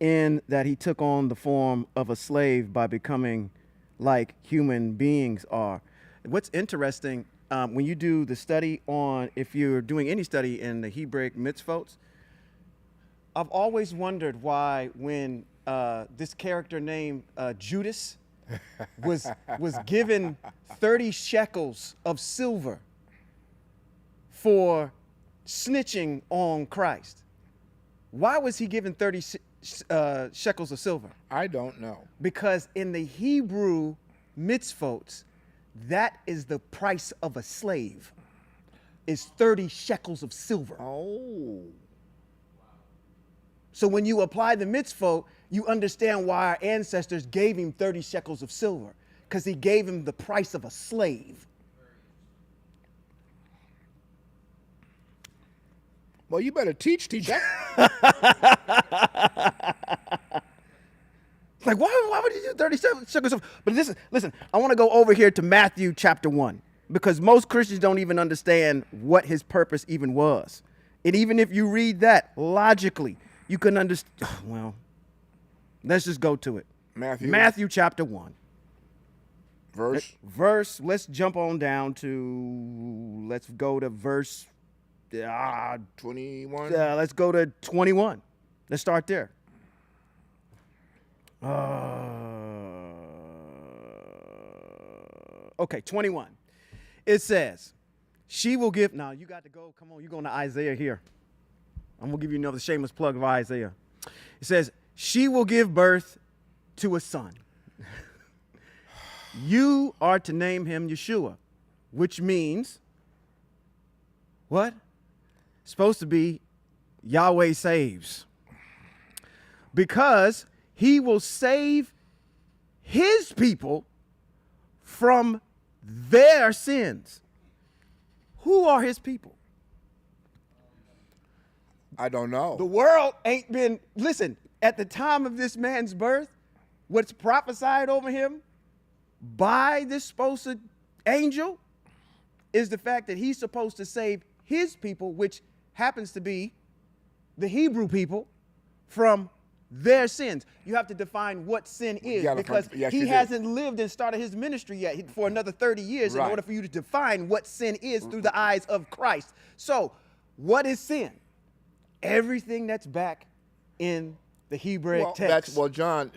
in that he took on the form of a slave by becoming like human beings are. What's interesting, when you do the study on, if you're doing any study in the Hebraic mitzvot, I've always wondered why when this character named Judas was given 30 shekels of silver for snitching on Christ. Why was he given 30 shekels of silver? I don't know. Because in the Hebrew mitzvot, that is the price of a slave, is 30 shekels of silver. Oh. So when you apply the mitzvot, you understand why our ancestors gave him 30 shekels of silver, because he gave him the price of a slave. Well, you better teach that. It's like, why would you do 30 shekels of? But listen, I want to go over here to Matthew chapter 1, because most Christians don't even understand what his purpose even was. And even if you read that logically, you can understand. Well, let's just go to it. Matthew chapter 1. Verse. Let's jump on down to, let's go to verse 21. Let's go to 21. Let's start there. Okay, 21. It says, she will give, now you got to go, come on, you're going to Isaiah here. I'm going to give you another shameless plug of Isaiah. It says, she will give birth to a son. You are to name him Yeshua, which means, what? Supposed to be Yahweh saves. Because he will save his people from their sins. Who are his people? I don't know. The world ain't been, listen, at the time of this man's birth, what's prophesied over him by this supposed angel is the fact that he's supposed to save his people, which happens to be the Hebrew people, from their sins. You have to define what sin is, because he hasn't lived and started his ministry yet for another 30 years in order for you to define what sin is through the eyes of Christ. So what is sin? Everything that's back in the Hebraic text. John,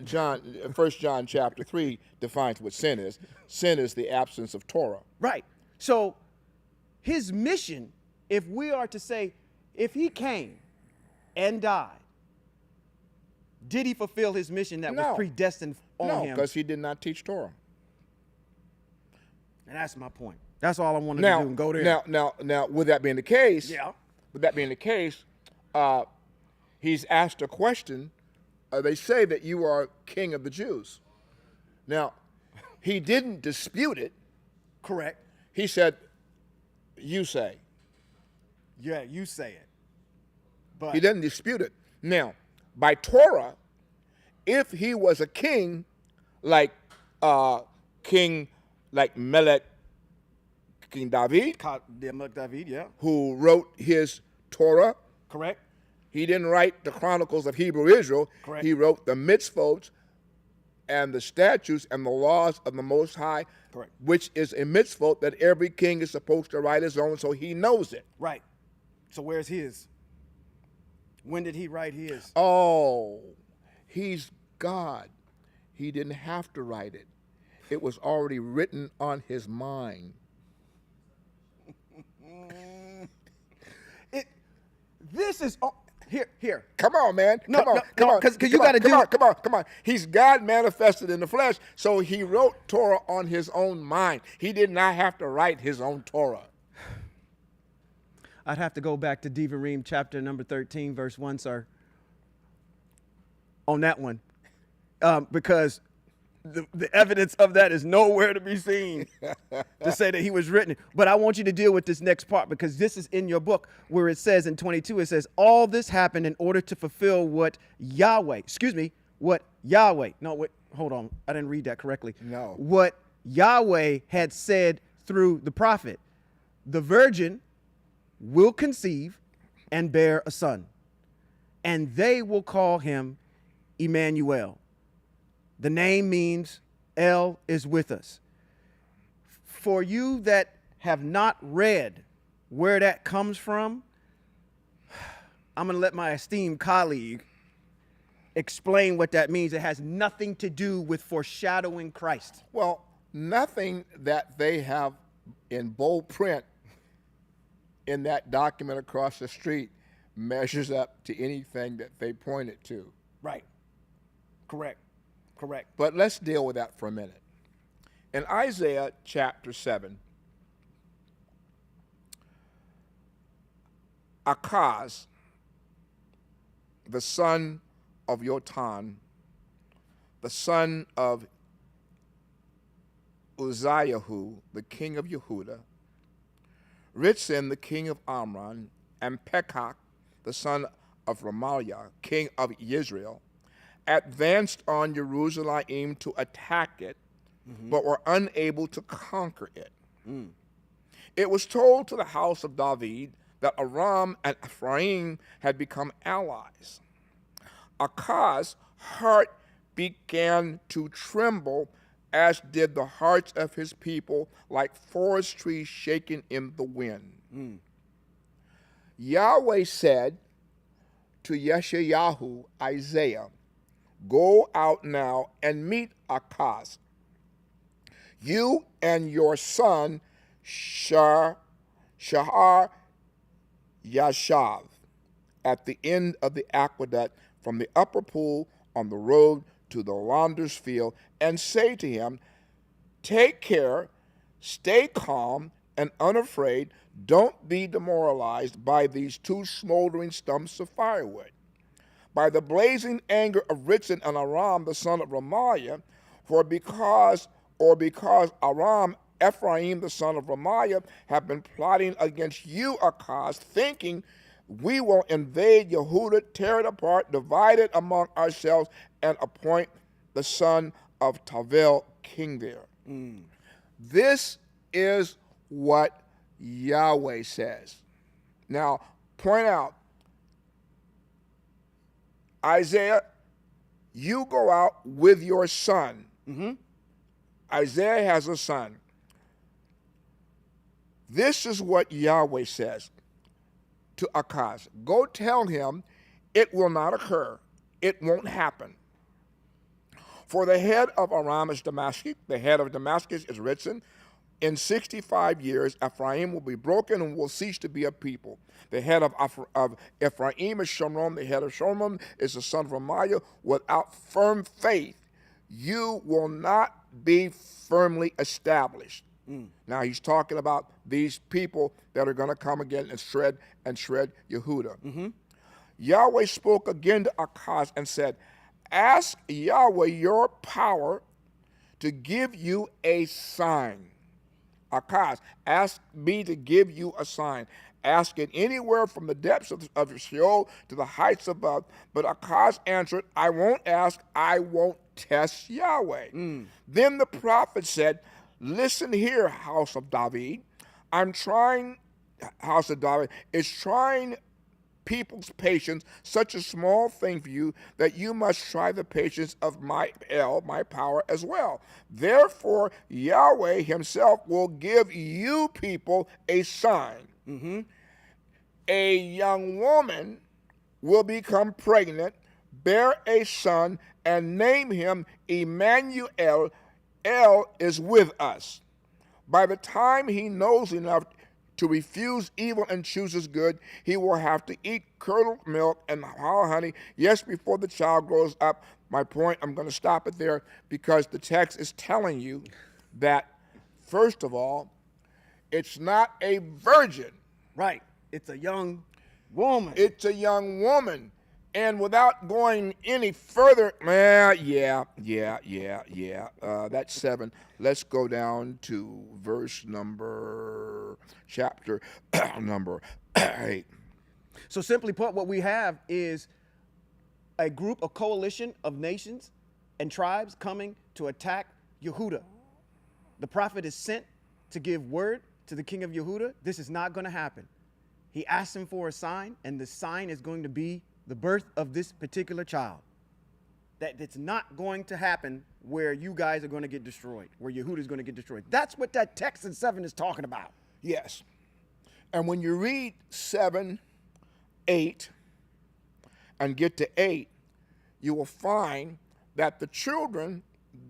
1 John chapter 3 defines what sin is. Sin is the absence of Torah. Right. So his mission, if we are to say, if he came and died, did he fulfill his mission that was predestined on him? No, because he did not teach Torah. And that's my point. That's all I wanted Now, to do and go there. now, with that being the case, Yeah. He's asked a question. They say that you are king of the Jews. Now, he didn't dispute it. Correct. He said, you say. Yeah, you say it. But He didn't dispute it. Now, by Torah, if he was a king like Melech, King David, David, yeah. who wrote his Torah, Correct. he didn't write the Chronicles of Hebrew Israel. Correct. He wrote the mitzvot and the statutes and the laws of the Most High, Correct. which is a mitzvot that every king is supposed to write his own, so he knows it. Right. So where's his? When did he write his? Oh, he's God. He didn't have to write it. It was already written on his mind. This is here. Come on, man. No, come on, no, come no, on. 'cause you Come on, gotta come do- on, come on. He's God manifested in the flesh, so he wrote Torah on his own mind. He did not have to write his own Torah. I'd have to go back to Devarim chapter number 13, verse 1, sir. On that one. Because the evidence of that is nowhere to be seen to say that he was written. But I want you to deal with this next part because this is in your book where it says in 22, it says, all this happened in order to fulfill what Yahweh, no, wait, hold on. I didn't read that correctly. No. What Yahweh had said through the prophet, the virgin will conceive and bear a son, and they will call him Emmanuel. The name means El is with us. For you that have not read where that comes from, I'm going to let my esteemed colleague explain what that means. It has nothing to do with foreshadowing Christ. Well, nothing that they have in bold print in that document across the street measures up to anything that they pointed to. Right. Correct. But let's deal with that for a minute. In Isaiah chapter 7, Akaz, the son of Yotan, the son of Uzziahu, the king of Yehuda, Ritzin, the king of Amram, and Pekach, the son of Remaliah, king of Israel, advanced on Jerusalem to attack it, but were unable to conquer it. It was told to the house of David that Aram and Ephraim had become allies. Akaz's heart began to tremble, as did the hearts of his people, like forest trees shaken in the wind. Yahweh said to Yeshayahu, Isaiah, go out now and meet Akaz, you and your son Shahar Yashav, at the end of the aqueduct from the upper pool on the road to the launderer's field, and say to him, take care, stay calm and unafraid, don't be demoralized by these two smoldering stumps of firewood, by the blazing anger of Ritzin and Aram, the son of Remaliah, because Aram, Ephraim, the son of Remaliah, have been plotting against you, Akaz, thinking we will invade Yehuda, tear it apart, divide it among ourselves, and appoint the son of Tavel king there. This is what Yahweh says. Now, point out, Isaiah, you go out with your son. Isaiah has a son. This is what Yahweh says to Akaz. Go tell him it will not occur. It won't happen. For the head of Aram is Damascus. The head of Damascus is Ritzin. In 65 years, Ephraim will be broken and will cease to be a people. The head of Ephraim is Shomron. The head of Shomron is the son of Remaliah. Without firm faith, you will not be firmly established. Now he's talking about these people that are going to come again and shred Yehuda. Yahweh spoke again to Akaz and said, ask Yahweh your power to give you a sign. Akaz, ask me to give you a sign. Ask it anywhere from the depths of Sheol to the heights above. But Akaz answered, I won't ask, I won't test Yahweh. Then the prophet said, listen here, house of David. House of David is trying people's patience, such a small thing for you, that you must try the patience of my power as well. Therefore, Yahweh himself will give you people a sign. A young woman will become pregnant, bear a son, and name him Emmanuel. El is with us. By the time he knows enough to refuse evil and chooses good, he will have to eat curdled milk and honey, yes, before the child grows up. My point, I'm going to stop it there because the text is telling you that, first of all, it's not a virgin. Right. It's a young woman. It's a young woman. And without going any further, that's 7. Let's go down to chapter number 8. So simply put, what we have is a coalition of nations and tribes coming to attack Yehuda. The prophet is sent to give word to the king of Yehuda. This is not going to happen. He asks him for a sign, and the sign is going to be the birth of this particular child. That it's not going to happen where you guys are going to get destroyed, where Yehuda is going to get destroyed. That's what that text in 7 is talking about. Yes. And when you read 7, 8, and get to 8, you will find that the children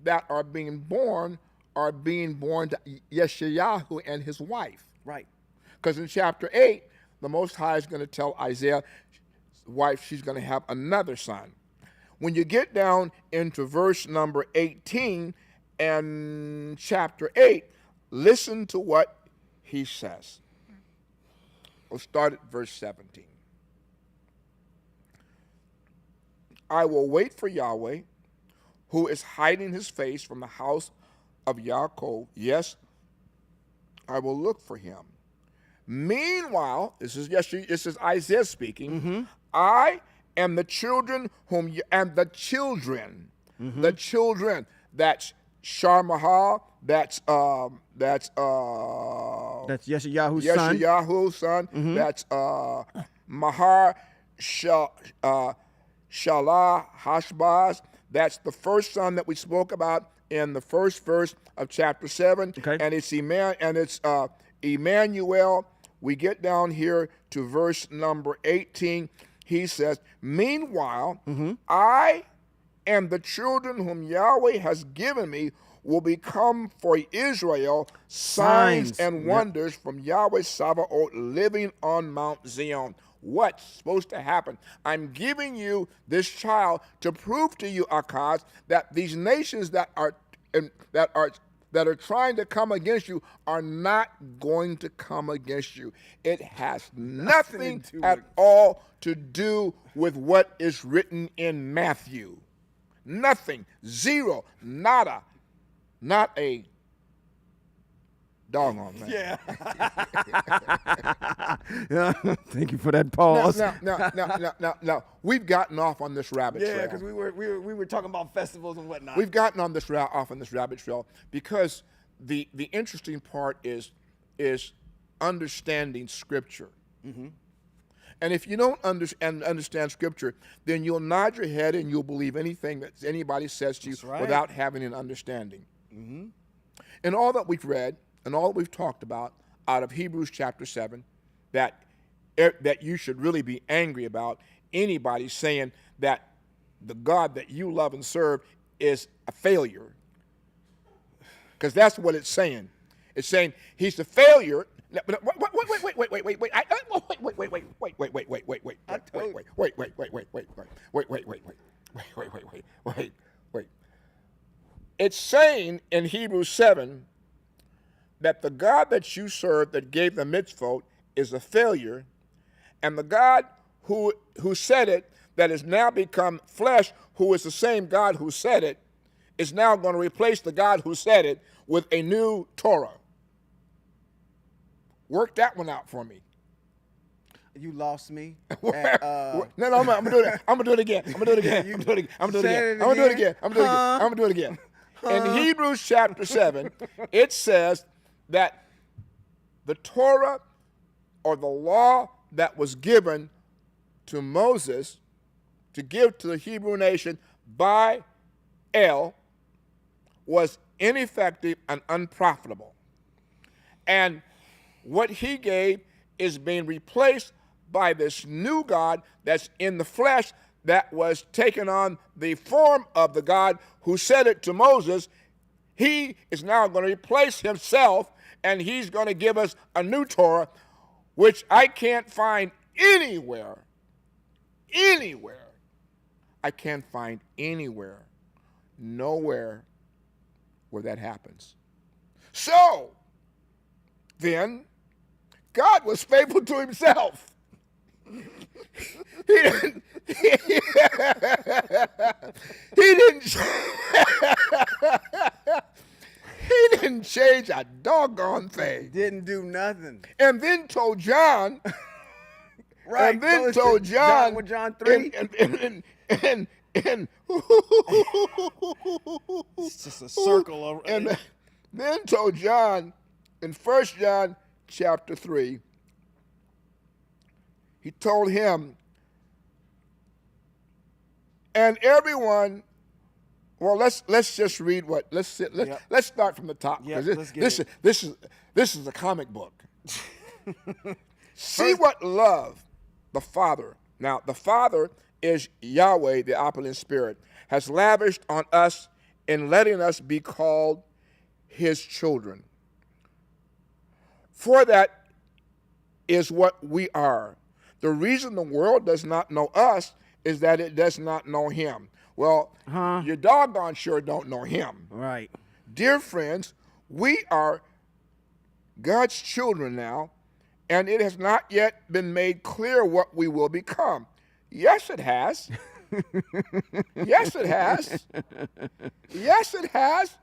that are being born to Yeshayahu and his wife. Right. Because in chapter 8, the Most High is going to tell Isaiah's wife she's going to have another son. When you get down into verse number 18 and chapter 8, listen to what he says. We'll start at verse 17. I will wait for Yahweh, who is hiding his face from the house of Yaakov. Yes, I will look for him. Meanwhile, this is Isaiah speaking. I am the children the children. That's Sharmahal. That's Yeshayahu's son. That's Mahar Shalah Hashbaz. That's the first son that we spoke about in the first verse of chapter 7. Okay. And it's Emmanuel. We get down here to verse number 18. He says, meanwhile, I and the children whom Yahweh has given me will become for Israel signs and wonders from Yahweh Sabaoth living on Mount Zion. What's supposed to happen? I'm giving you this child to prove to you, Akaz, that these nations that are trying to come against you are not going to come against you. It has nothing at all to do with what is written in Matthew. Nothing. Zero. Nada. Not a doggone thing. Yeah. Thank you for that pause. Now, we've gotten off on this rabbit trail. Yeah, because we were talking about festivals and whatnot. We've gotten on off on this rabbit trail because the interesting part is understanding Scripture. And if you don't understand Scripture, then you'll nod your head and you'll believe anything that anybody says to you without having an understanding. And all that we've read and all that we've talked about out of Hebrews chapter 7, that you should really be angry about anybody saying that the God that you love and serve is a failure. Because that's what it's saying. It's saying he's a failure. Wait. It's saying in Hebrews 7 that the God that you serve that gave the mitzvot is a failure, and the God who said it, that has now become flesh, who is the same God who said it, is now going to replace the God who said it with a new Torah. Work that one out for me. You lost me. No, I'm gonna do it. I'm gonna do it again. I'm gonna do it again. I'm gonna do it again. I'm gonna do it again. I'm gonna do it again. I'm gonna do it again. I'm gonna do it again. In Hebrews chapter 7, it says that the Torah, or the law that was given to Moses to give to the Hebrew nation by El, was ineffective and unprofitable. And what he gave is being replaced by this new God that's in the flesh, that was taken on the form of the God who said it to Moses. He is now going to replace himself, and he's going to give us a new Torah, which I can't find anywhere. I can't find anywhere, nowhere where that happens. So, then, God was faithful to himself. He didn't change a doggone thing. Didn't do nothing. And then told John, Right. and then told John, with John 3. and It's just a circle of, and then told John in 1 John chapter 3, he told him, and everyone, well, let's just read what, let's start from the top, because this is a comic book. See what love the Father, now the Father is Yahweh, the opulent Spirit, has lavished on us in letting us be called his children. For that is what we are. The reason the world does not know us is that it does not know him. Well, you doggone sure don't know him. right. Dear friends, we are God's children now, and it has not yet been made clear what we will become. Yes, it has. Yes, it has. Yes, it has.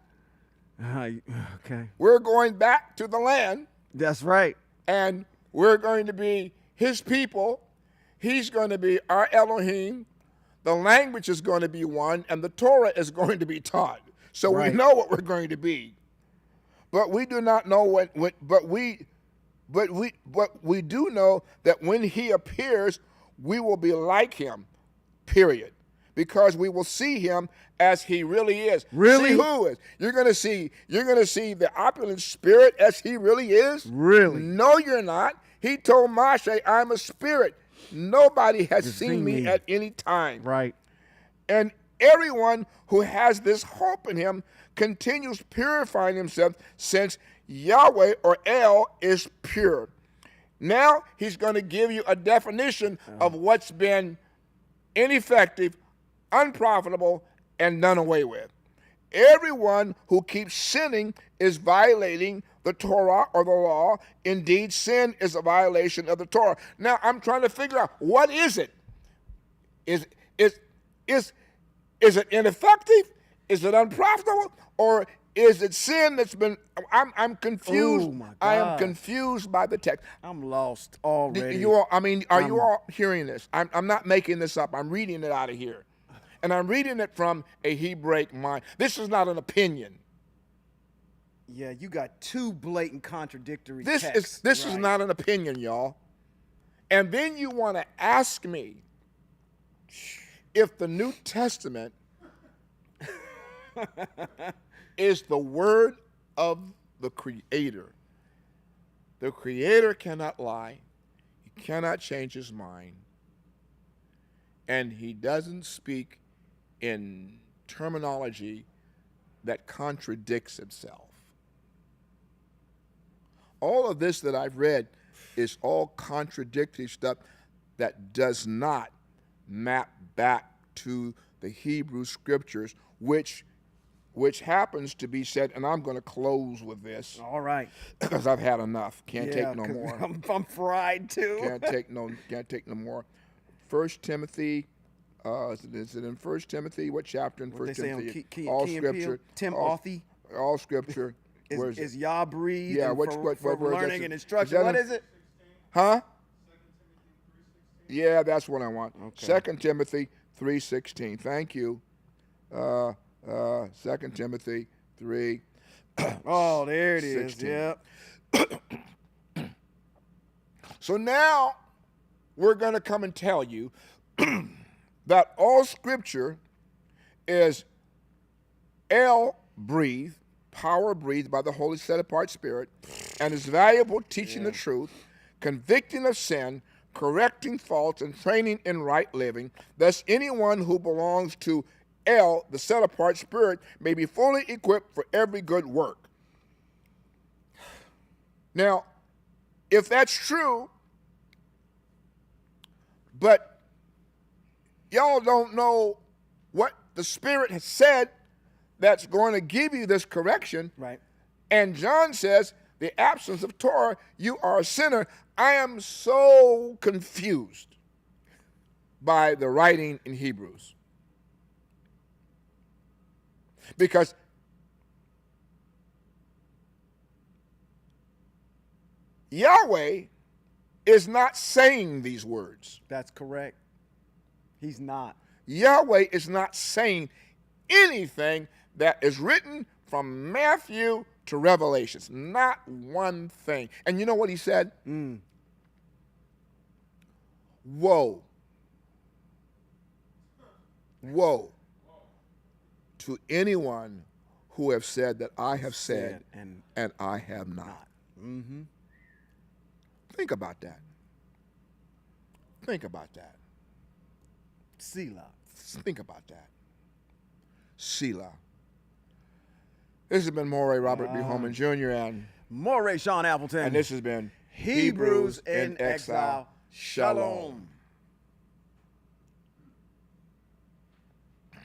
Okay. We're going back to the land, That's right. and we're going to be his people. He's going to be our Elohim. The language is going to be one, and the Torah is going to be taught. So Right. we know what we're going to be. But we do not know but we do know that when he appears, we will be like him. Period. Because we will see him as he really is. Really? See who is. You're gonna see the opulent Spirit as he really is. Really? No, you're not. He told Moshe, I'm a spirit. Nobody has seen me at any time. Right. And everyone who has this hope in him continues purifying himself, since Yahweh, or El, is pure. Now he's going to give you a definition of what's been ineffective, unprofitable, and done away with. Everyone who keeps sinning is violating the Torah, or the law. Indeed, sin is a violation of the Torah. Now, I'm trying to figure out, what is it? Is it ineffective? Is it unprofitable? Or is it sin that's been? I'm confused. Oh my God. I am confused by the text. I'm lost already. Are you all hearing this? I'm not making this up. I'm reading it out of here. And I'm reading it from a Hebraic mind. This is not an opinion. Yeah, you got two blatant contradictory This texts. is not an opinion, y'all. And then you want to ask me if the New Testament is the word of the Creator. The Creator cannot lie. He cannot change his mind. And he doesn't speak in terminology that contradicts itself. All of this that I've read is all contradictory stuff that does not map back to the Hebrew scriptures, which which happens to be said, and I'm going to close with this All right. because I've had enough. Can't Yeah, take no 'cause more. I'm fried too. Can't take no more. 1 Timothy, is it in 1 Timothy? What chapter in 1 What they say on Timothy? Key All and Peele? scripture. Timothy? All scripture. Where Is it? Yah breathed Yeah, and what for word learning is and it? instruction? Is that What in- is it? Huh? Yeah, that's what I want. Okay. 2 Timothy 3:16. Thank you. 2 Timothy 3. Oh, there it is. 16. Yep. So now we're going to come and tell you that all scripture is breathed, power breathed by the Holy set apart Spirit, and is valuable teaching the truth, convicting of sin, correcting faults, and training in right living. Thus anyone who belongs to the set apart Spirit, may be fully equipped for every good work. Now, if that's true, but y'all don't know what the Spirit has said that's going to give you this correction. Right. And John says, the absence of Torah, you are a sinner. I am so confused by the writing in Hebrews. Because Yahweh is not saying these words. That's correct. He's not. Yahweh is not saying anything that is written from Matthew to Revelations. Not one thing. And you know what he said? Woe. Woe to anyone who have said that I have said and I have not. Mm-hmm. Think about that. Think about that. Selah. Think about that. Selah. This has been Moreh Robert B. Holman Jr. and Moreh Shawn Appleton. this has been Hebrews in Exile. Shalom.